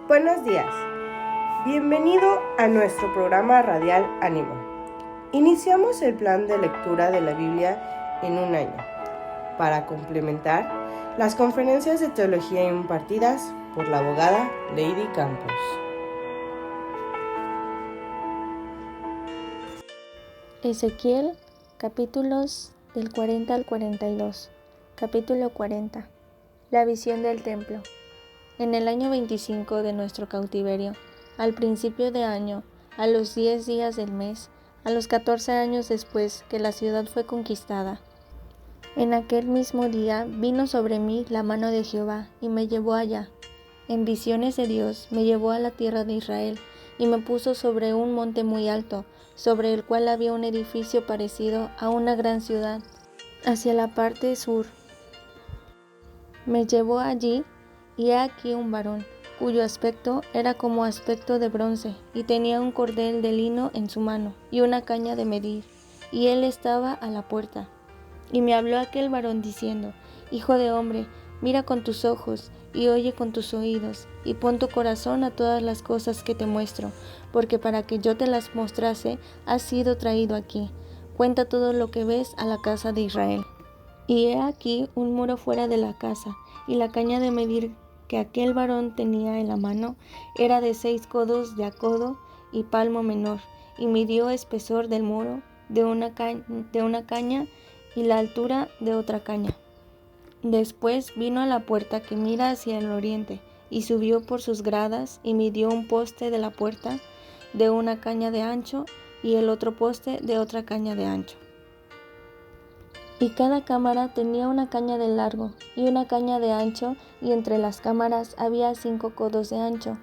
Buenos días, bienvenido a nuestro programa radial Ánimo. Iniciamos el plan de lectura de la Biblia en un año, para complementar las conferencias de teología impartidas por la abogada Lady Campos. Ezequiel, capítulos del 40 al 42. Capítulo 40. La visión del templo. En el año 25 de nuestro cautiverio, al principio de año, a los 10 días del mes, a los 14 años después que la ciudad fue conquistada, en aquel mismo día vino sobre mí la mano de Jehová y me llevó allá. En visiones de Dios me llevó a la tierra de Israel y me puso sobre un monte muy alto, sobre el cual había un edificio parecido a una gran ciudad, hacia la parte sur. Me llevó allí, y he aquí un varón, cuyo aspecto era como aspecto de bronce, y tenía un cordel de lino en su mano, y una caña de medir, y él estaba a la puerta. Y me habló aquel varón diciendo: Hijo de hombre, mira con tus ojos, y oye con tus oídos, y pon tu corazón a todas las cosas que te muestro, porque para que yo te las mostrase, has sido traído aquí. Cuenta todo lo que ves a la casa de Israel. Y he aquí un muro fuera de la casa, y la caña de medir que aquel varón tenía en la mano era de 6 codos de a codo y palmo menor, y midió espesor del muro de una caña y la altura de otra caña. Después vino a la puerta que mira hacia el oriente, y subió por sus gradas, y midió un poste de la puerta de una caña de ancho, y el otro poste de otra caña de ancho. Y cada cámara tenía una caña de largo y una caña de ancho, y entre las cámaras había 5 codos de ancho,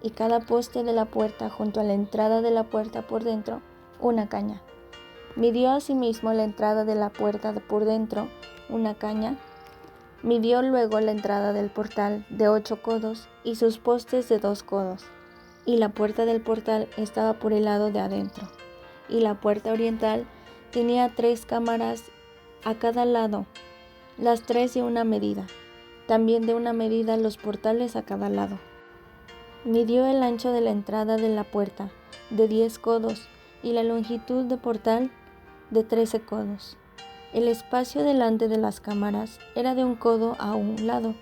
y cada poste de la puerta junto a la entrada de la puerta por dentro, una caña. Midió asimismo la entrada de la puerta por dentro, una caña. Midió luego la entrada del portal de 8 codos y sus postes de 2 codos, y la puerta del portal estaba por el lado de adentro. Y la puerta oriental tenía 3 cámaras a cada lado, las 3 de una medida, también de una medida los portales a cada lado. Midió el ancho de la entrada de la puerta de 10 codos y la longitud de portal de 13 codos. El espacio delante de las cámaras era de 1 codo a un lado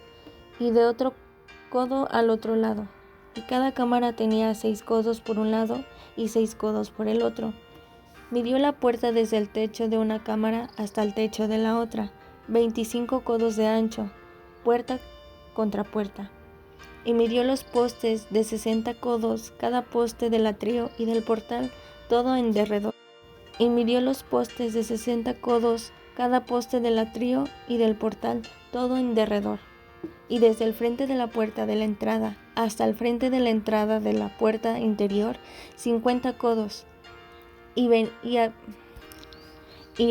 y de otro codo al otro lado, y cada cámara tenía 6 codos por un lado y 6 codos por el otro. Midió la puerta desde el techo de una cámara hasta el techo de la otra, 25 codos de ancho, puerta contra puerta. Y midió los postes de 60 codos, cada poste del atrio y del portal, todo en derredor. Y midió los postes de 60 codos, cada poste del atrio y del portal, todo en derredor. Y desde el frente de la puerta de la entrada hasta el frente de la entrada de la puerta interior, 50 codos. Y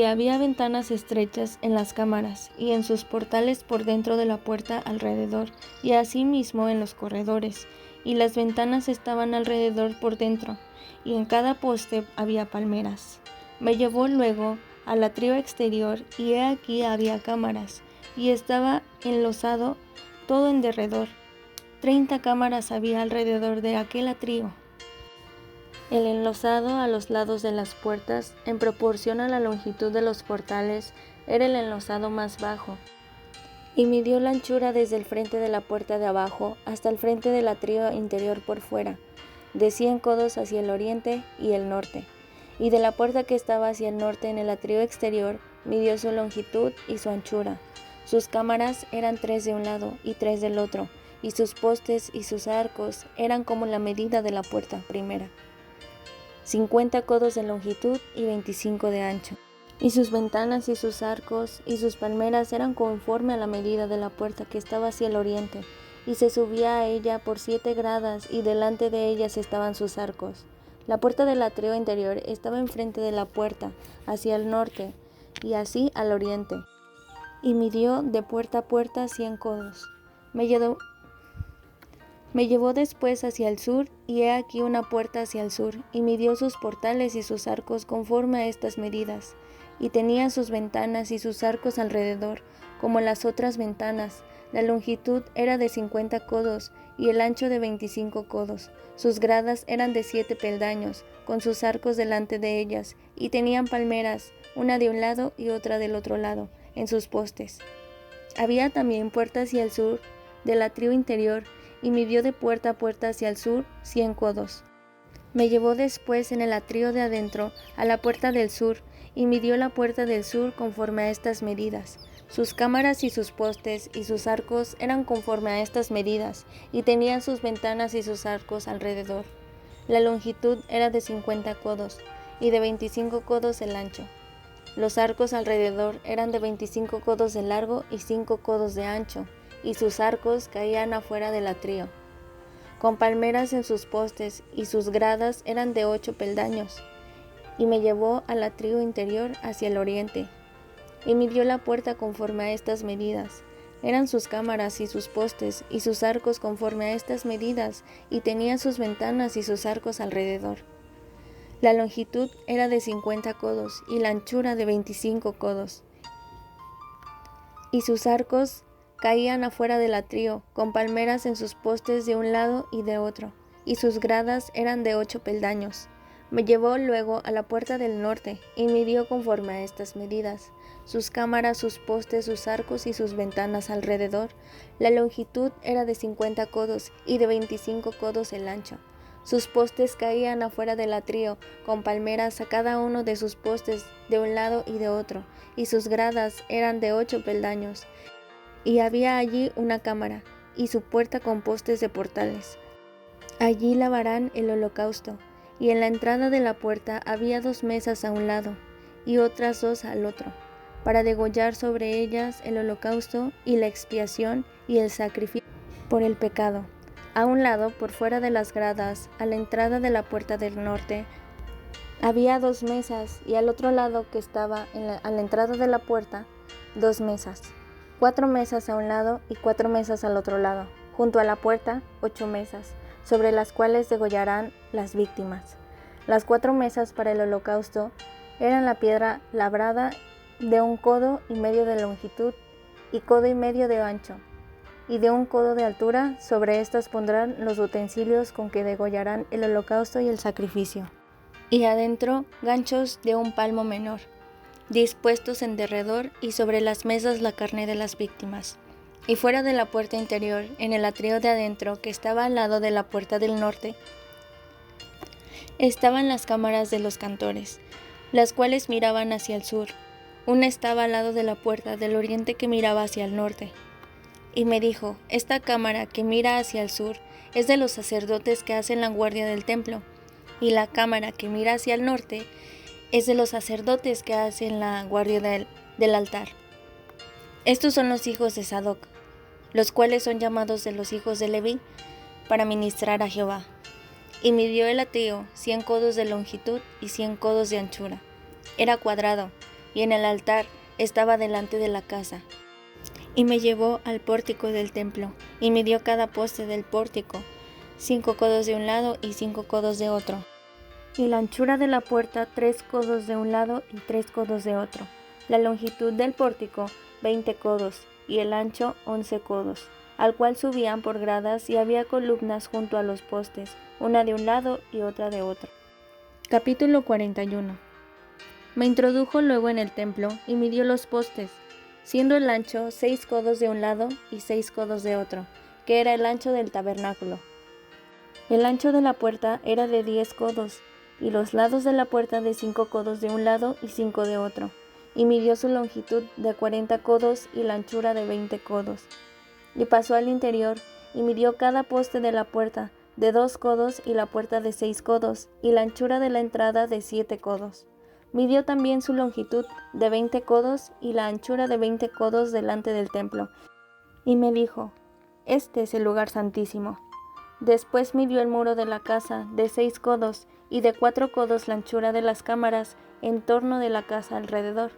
había ventanas estrechas en las cámaras y en sus portales por dentro de la puerta alrededor, y asimismo en los corredores, y las ventanas estaban alrededor por dentro, y en cada poste había palmeras. Me llevó luego al atrio exterior, y he aquí había cámaras, y estaba enlosado todo en derredor. 30 cámaras había alrededor de aquel atrio. El enlosado a los lados de las puertas, en proporción a la longitud de los portales, era el enlosado más bajo, y midió la anchura desde el frente de la puerta de abajo hasta el frente del atrio interior por fuera, de 100 codos hacia el oriente y el norte, y de la puerta que estaba hacia el norte en el atrio exterior, midió su longitud y su anchura. Sus cámaras eran 3 de un lado y 3 del otro, y sus postes y sus arcos eran como la medida de la puerta primera, 50 codos de longitud y 25 de ancho. Y sus ventanas y sus arcos y sus palmeras eran conforme a la medida de la puerta que estaba hacia el oriente, y se subía a ella por 7 gradas, y delante de ellas estaban sus arcos. La puerta del atrio interior estaba enfrente de la puerta, hacia el norte, y así al oriente, y midió de puerta a puerta 100 codos. Me llevó después hacia el sur, y he aquí una puerta hacia el sur, y midió sus portales y sus arcos conforme a estas medidas, y tenía sus ventanas y sus arcos alrededor, como las otras ventanas, La longitud era de 50 codos y el ancho de 25 codos. Sus gradas eran de 7 peldaños, con sus arcos delante de ellas, y tenían palmeras, una de un lado y otra del otro lado, en sus postes. Había también puerta hacia el sur del atrio interior, y midió de puerta a puerta hacia el sur 100 codos. Me llevó después en el atrio de adentro a la puerta del sur, y midió la puerta del sur conforme a estas medidas. Sus cámaras y sus postes y sus arcos eran conforme a estas medidas, y tenían sus ventanas y sus arcos alrededor. La longitud era de 50 codos, y de 25 codos el ancho. Los arcos alrededor eran de 25 codos de largo y 5 codos de ancho, y sus arcos caían afuera del atrio, con palmeras en sus postes, y sus gradas eran de 8 peldaños. Y me llevó al atrio interior hacia el oriente, y midió la puerta conforme a estas medidas. Eran sus cámaras y sus postes y sus arcos conforme a estas medidas, y tenía sus ventanas y sus arcos alrededor. La longitud era de 50 codos y la anchura de 25 codos. Y sus arcos caían afuera del atrio, con palmeras en sus postes de un lado y de otro, y sus gradas eran de 8 peldaños. Me llevó luego a la puerta del norte, y midió conforme a estas medidas, sus cámaras, sus postes, sus arcos y sus ventanas alrededor. La longitud era de 50 codos y de 25 codos el ancho. Sus postes caían afuera del atrio, con palmeras a cada uno de sus postes de un lado y de otro, y sus gradas eran de 8 peldaños. Y había allí una cámara, y su puerta con postes de portales. Allí lavarán el holocausto, y en la entrada de la puerta había 2 mesas a un lado, y otras 2 al otro, para degollar sobre ellas el holocausto y la expiación y el sacrificio por el pecado. A un lado, por fuera de las gradas, a la entrada de la puerta del norte, había 2 mesas, y al otro lado que estaba a la entrada de la puerta, 2 mesas. 4 mesas a un lado y 4 mesas al otro lado. Junto a la puerta, 8 mesas, sobre las cuales degollarán las víctimas. Las 4 mesas para el holocausto eran la piedra labrada de 1 codo y medio de longitud y codo y medio de ancho, y de 1 codo de altura. Sobre estas pondrán los utensilios con que degollarán el holocausto y el sacrificio. Y adentro ganchos de 1 palmo menor, dispuestos en derredor, y sobre las mesas la carne de las víctimas. Y fuera de la puerta interior, en el atrio de adentro, que estaba al lado de la puerta del norte, estaban las cámaras de los cantores, las cuales miraban hacia el sur. Una estaba al lado de la puerta del oriente que miraba hacia el norte. Y me dijo: esta cámara que mira hacia el sur es de los sacerdotes que hacen la guardia del templo, y la cámara que mira hacia el norte es de los sacerdotes que hacen la guardia del altar. Estos son los hijos de Sadoc, los cuales son llamados de los hijos de Leví, para ministrar a Jehová. Y midió el atrio 100 codos de longitud y 100 codos de anchura. Era cuadrado, y en el altar estaba delante de la casa. Y me llevó al pórtico del templo, y midió cada poste del pórtico, 5 codos de un lado y 5 codos de otro. Y la anchura de la puerta 3 codos de un lado y 3 codos de otro. La longitud del pórtico 20 codos, y el ancho 11 codos, al cual subían por gradas, y había columnas junto a los postes, una de un lado y otra de otro. Capítulo 41. Me introdujo luego en el templo, y midió los postes, siendo el ancho 6 codos de un lado y 6 codos de otro, que era el ancho del tabernáculo. El ancho de la puerta era de 10 codos, y los lados de la puerta de 5 codos de un lado y 5 de otro, y midió su longitud de 40 codos y la anchura de 20 codos. Y pasó al interior, y midió cada poste de la puerta de 2 codos y la puerta de 6 codos, y la anchura de la entrada de 7 codos. Midió también su longitud de 20 codos y la anchura de 20 codos delante del templo. Y me dijo: este es el lugar santísimo. Después midió el muro de la casa de 6 codos, y de 4 codos la anchura de las cámaras en torno de la casa alrededor.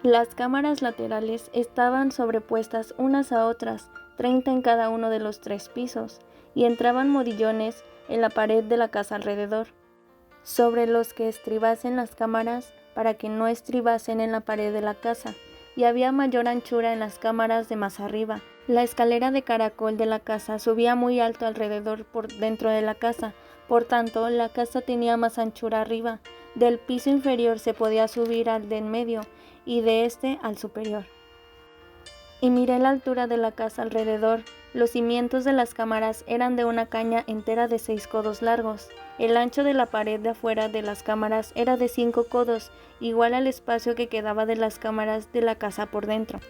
Las cámaras laterales estaban sobrepuestas unas a otras, 30 en cada uno de los 3 pisos, y entraban modillones en la pared de la casa alrededor, sobre los que estribasen las cámaras, para que no estribasen en la pared de la casa, y había mayor anchura en las cámaras de más arriba, La escalera de caracol de la casa subía muy alto alrededor por dentro de la casa, por tanto, la casa tenía más anchura arriba. Del piso inferior se podía subir al de en medio, y de este al superior. Y miré la altura de la casa alrededor. Los cimientos de las cámaras eran de una caña entera de 6 codos largos. El ancho de la pared de afuera de las cámaras era de 5 codos, igual al espacio que quedaba de las cámaras de la casa por dentro.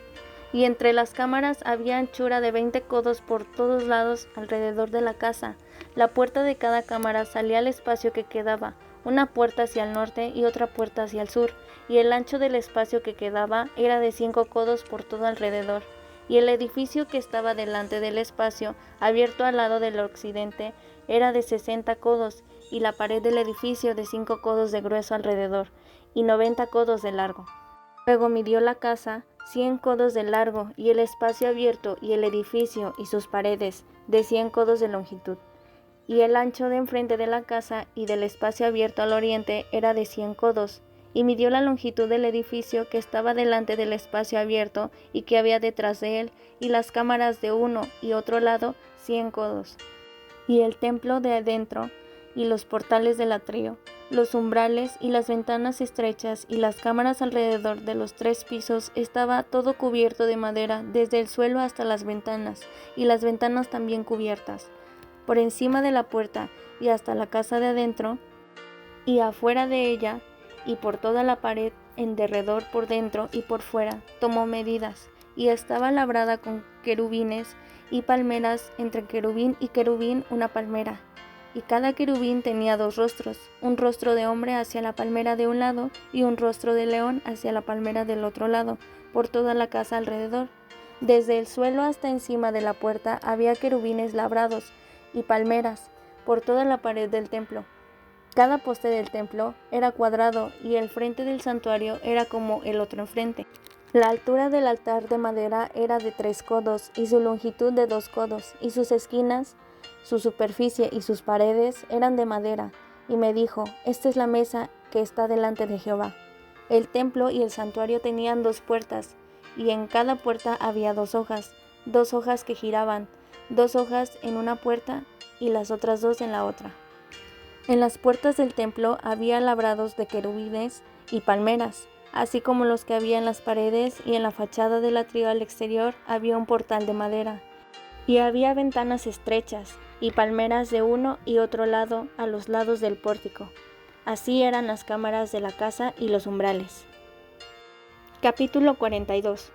Y entre las cámaras había anchura de 20 codos por todos lados alrededor de la casa. La puerta de cada cámara salía al espacio que quedaba, una puerta hacia el norte y otra puerta hacia el sur, y el ancho del espacio que quedaba era de 5 codos por todo alrededor. Y el edificio que estaba delante del espacio, abierto al lado del occidente, era de 60 codos, y la pared del edificio de 5 codos de grueso alrededor, y 90 codos de largo. Luego midió la casa 100 codos de largo, y el espacio abierto, y el edificio y sus paredes, de 100 codos de longitud. Y el ancho de enfrente de la casa y del espacio abierto al oriente era de 100 codos, y midió la longitud del edificio que estaba delante del espacio abierto y que había detrás de él, y las cámaras de uno y otro lado 100 codos. Y el templo de adentro, y los portales del atrio, los umbrales y las ventanas estrechas y las cámaras alrededor de los 3 pisos estaba todo cubierto de madera desde el suelo hasta las ventanas, y las ventanas también cubiertas. Por encima de la puerta y hasta la casa de adentro, y afuera de ella, y por toda la pared en derredor por dentro y por fuera, tomó medidas, y estaba labrada con querubines y palmeras, entre querubín y querubín una palmera. Y cada querubín tenía 2 rostros, un rostro de hombre hacia la palmera de un lado y un rostro de león hacia la palmera del otro lado, por toda la casa alrededor. Desde el suelo hasta encima de la puerta había querubines labrados y palmeras por toda la pared del templo. Cada poste del templo era cuadrado y el frente del santuario era como el otro enfrente. La altura del altar de madera era de 3 codos y su longitud de 2 codos, y sus esquinas, su superficie y sus paredes eran de madera. Y me dijo: esta es la mesa que está delante de Jehová. El templo y el santuario tenían 2 puertas, y en cada puerta había 2 hojas que giraban, 2 hojas en una puerta y las otras 2 en la otra. En las puertas del templo había labrados de querubines y palmeras, así como los que había en las paredes, y en la fachada del atrio al exterior había un portal de madera. Y había ventanas estrechas y palmeras de uno y otro lado a los lados del pórtico. Así eran las cámaras de la casa y los umbrales. Capítulo 42.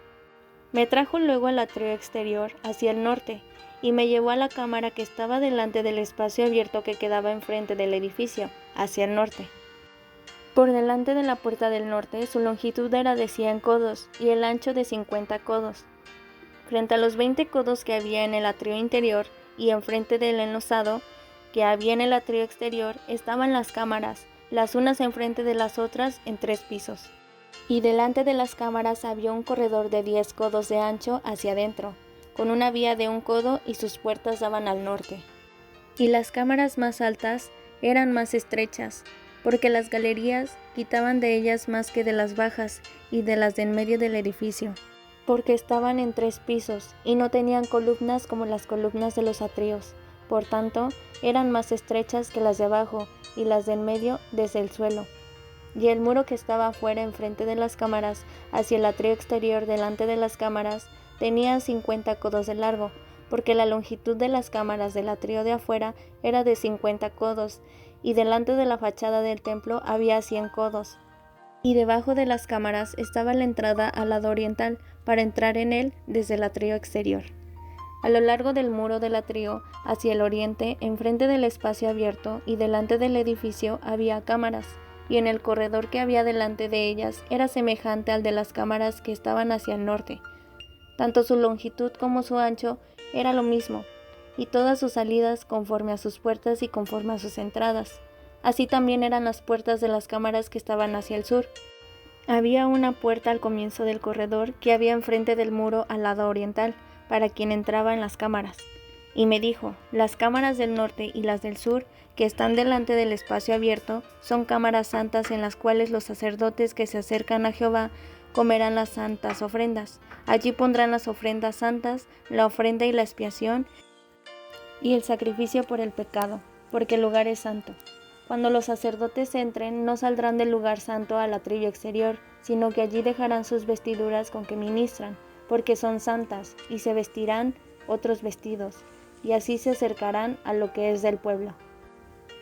Me trajo luego al atrio exterior hacia el norte, y me llevó a la cámara que estaba delante del espacio abierto que quedaba enfrente del edificio, hacia el norte. Por delante de la puerta del norte su longitud era de 100 codos y el ancho de 50 codos. Frente a los 20 codos que había en el atrio interior y enfrente del enlosado que había en el atrio exterior estaban las cámaras, las unas enfrente de las otras en 3 pisos. Y delante de las cámaras había un corredor de 10 codos de ancho hacia adentro, con una vía de 1 codo, y sus puertas daban al norte. Y las cámaras más altas eran más estrechas, porque las galerías quitaban de ellas más que de las bajas y de las de en medio del edificio, porque estaban en 3 pisos y no tenían columnas como las columnas de los atrios. Por tanto, eran más estrechas que las de abajo y las de en medio desde el suelo. Y el muro que estaba afuera enfrente de las cámaras, hacia el atrio exterior delante de las cámaras, tenía 50 codos de largo, porque la longitud de las cámaras del atrio de afuera era de 50 codos, y delante de la fachada del templo había 100 codos. Y debajo de las cámaras estaba la entrada al lado oriental, para entrar en él desde el atrio exterior. A lo largo del muro del atrio, hacia el oriente, enfrente del espacio abierto y delante del edificio, había cámaras, y en el corredor que había delante de ellas era semejante al de las cámaras que estaban hacia el norte. Tanto su longitud como su ancho era lo mismo, y todas sus salidas conforme a sus puertas y conforme a sus entradas. Así también eran las puertas de las cámaras que estaban hacia el sur. Había una puerta al comienzo del corredor que había enfrente del muro al lado oriental, para quien entraba en las cámaras. Y me dijo: las cámaras del norte y las del sur, que están delante del espacio abierto, son cámaras santas en las cuales los sacerdotes que se acercan a Jehová comerán las santas ofrendas. Allí pondrán las ofrendas santas, la ofrenda y la expiación, y el sacrificio por el pecado, porque el lugar es santo. Cuando los sacerdotes entren, no saldrán del lugar santo al atrio exterior, sino que allí dejarán sus vestiduras con que ministran, porque son santas, y se vestirán otros vestidos, y así se acercarán a lo que es del pueblo.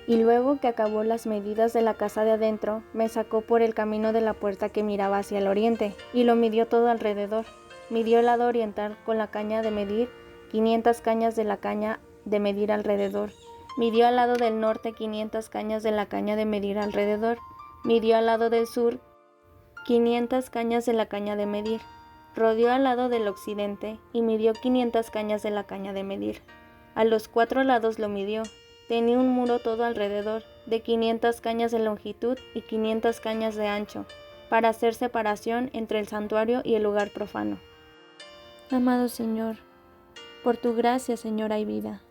Y luego que acabó las medidas de la casa de adentro, me sacó por el camino de la puerta que miraba hacia el oriente, y lo midió todo alrededor. Midió el lado oriental con la caña de medir, 500 cañas de la caña de medir alrededor. Midió al lado del norte 500 cañas de la caña de medir alrededor. Midió al lado del sur 500 cañas de la caña de medir. Rodeó al lado del occidente y midió 500 cañas de la caña de medir. A los 4 lados lo midió. Tenía un muro todo alrededor, de 500 cañas de longitud y 500 cañas de ancho, para hacer separación entre el santuario y el lugar profano. Amado Señor, por tu gracia, Señor, hay vida.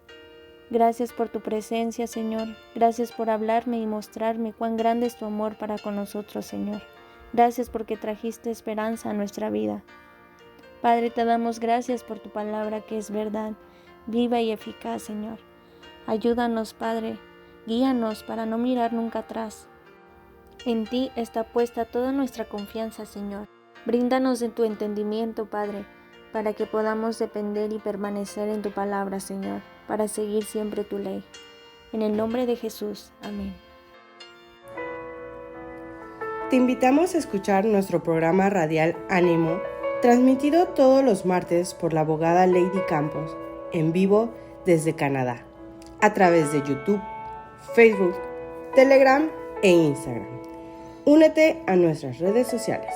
Gracias por tu presencia, Señor. Gracias por hablarme y mostrarme cuán grande es tu amor para con nosotros, Señor. Gracias porque trajiste esperanza a nuestra vida. Padre, te damos gracias por tu palabra que es verdad, viva y eficaz, Señor. Ayúdanos, Padre, guíanos para no mirar nunca atrás. En ti está puesta toda nuestra confianza, Señor. Bríndanos de tu entendimiento, Padre, para que podamos depender y permanecer en tu palabra, Señor, para seguir siempre tu ley. En el nombre de Jesús. Amén. Te invitamos a escuchar nuestro programa radial Ánimo, transmitido todos los martes por la abogada Lady Campos, en vivo desde Canadá, a través de YouTube, Facebook, Telegram e Instagram. Únete a nuestras redes sociales.